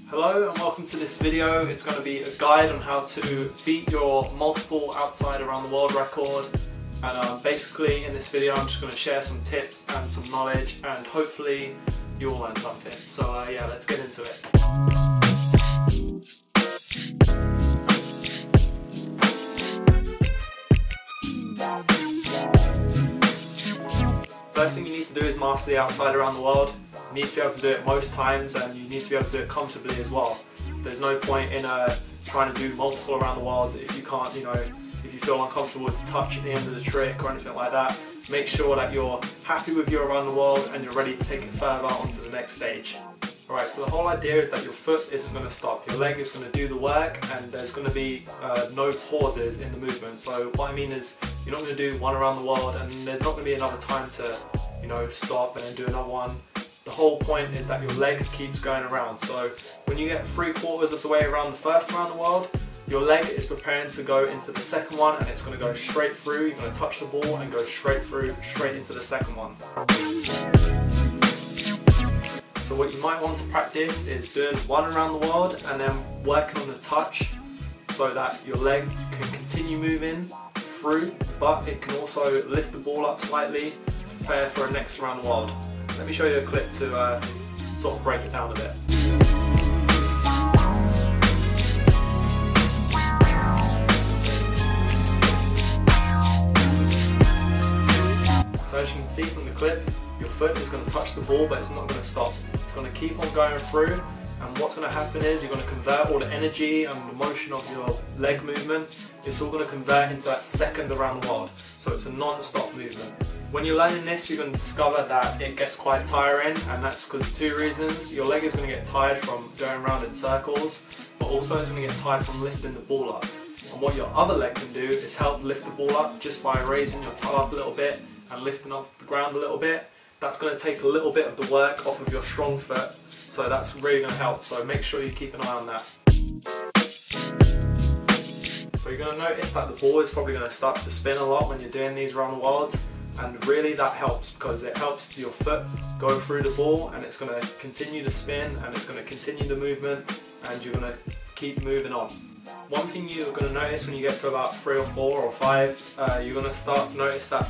Hello and welcome to this video. It's going to be a guide on how to beat your multiple outside around the world record, and basically in this video I'm just going to share some tips and some knowledge, and hopefully you'll learn something. So yeah, let's get into it. First thing you need to do is master the outside around the world. You need to be able to do it most times, and you need to be able to do it comfortably as well. There's no point in trying to do multiple around the world if you can't, if you feel uncomfortable with the touch at the end of the trick or anything like that. Make sure that you're happy with your around the world and you're ready to take it further onto the next stage. Alright, so the whole idea is that your foot isn't going to stop. Your leg is going to do the work, and there's going to be no pauses in the movement. So what I mean is, you're not going to do one around the world and there's not going to be another time to stop and then do another one. The whole point is that your leg keeps going around. So when you get 3/4 of the way around the first around the world, your leg is preparing to go into the second one, and it's going to go straight through. You're going to touch the ball and go straight through, straight into the second one. So what you might want to practice is doing one around the world and then working on the touch so that your leg can continue moving through, but it can also lift the ball up slightly to prepare for a next around the world. Let me show you a clip to sort of break it down a bit. So as you can see from the clip, your foot is going to touch the ball, but it's not going to stop. It's going to keep on going through, and what's going to happen is you're going to convert all the energy and the motion of your leg movement. It's all going to convert into that second around the world. So it's a non-stop movement. When you're learning this, you're going to discover that it gets quite tiring, and that's because of two reasons. Your leg is going to get tired from going around in circles, but also it's going to get tired from lifting the ball up. And what your other leg can do is help lift the ball up just by raising your toe up a little bit and lifting off the ground a little bit. That's going to take a little bit of the work off of your strong foot, so that's really going to help. So make sure you keep an eye on that. So you're going to notice that the ball is probably going to start to spin a lot when you're doing these around the world. And really that helps, because it helps your foot go through the ball, and it's going to continue to spin, and it's going to continue the movement, and you're going to keep moving on. One thing you're going to notice when you get to about 3 or 4 or 5, you're going to start to notice that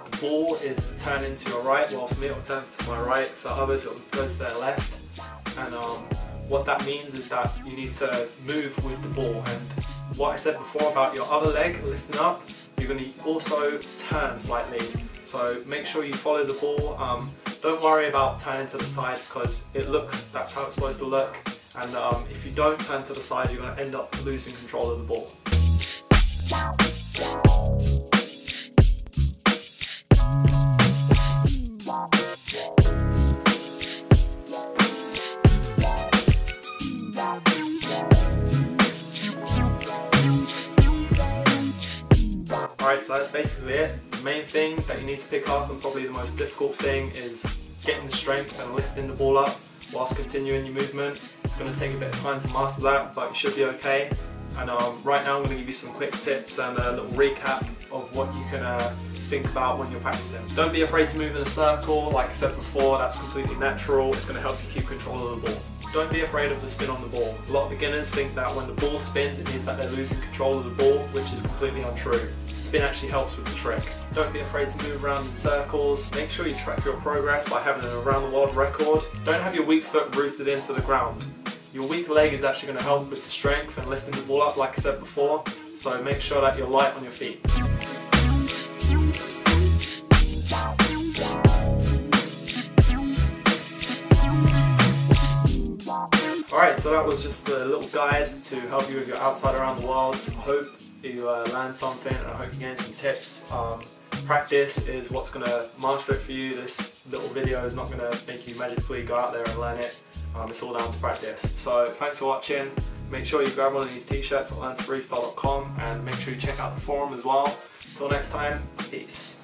the ball is turning to your right. Well, for me it will turn to my right, for others it will go to their left. And what that means is that you need to move with the ball. And what I said before about your other leg lifting up, you're going to also turn slightly. So make sure you follow the ball. Don't worry about turning to the side, because that's how it's supposed to look. And if you don't turn to the side, you're going to end up losing control of the ball. Alright, so that's basically it. The main thing that you need to pick up, and probably the most difficult thing, is getting the strength and lifting the ball up whilst continuing your movement. It's going to take a bit of time to master that, but you should be okay. And right now I'm going to give you some quick tips and a little recap of what you can think about when you're practicing. Don't be afraid to move in a circle. Like I said before, that's completely natural. It's going to help you keep control of the ball. Don't be afraid of the spin on the ball. A lot of beginners think that when the ball spins, it means that they're losing control of the ball, which is completely untrue. Spin actually helps with the trick. Don't be afraid to move around in circles. Make sure you track your progress by having an around the world record. Don't have your weak foot rooted into the ground. Your weak leg is actually going to help with the strength and lifting the ball up, like I said before. So make sure that you're light on your feet. Alright, so that was just a little guide to help you with your outside around the world. I hope you learned something, and I hope you gained some tips. Practice is what's going to master it for you. This little video is not going to make you magically go out there and learn it. It's all down to practice. So thanks for watching. Make sure you grab one of these t-shirts at learntofreestyle.com, and make sure you check out the forum as well. Until next time, peace.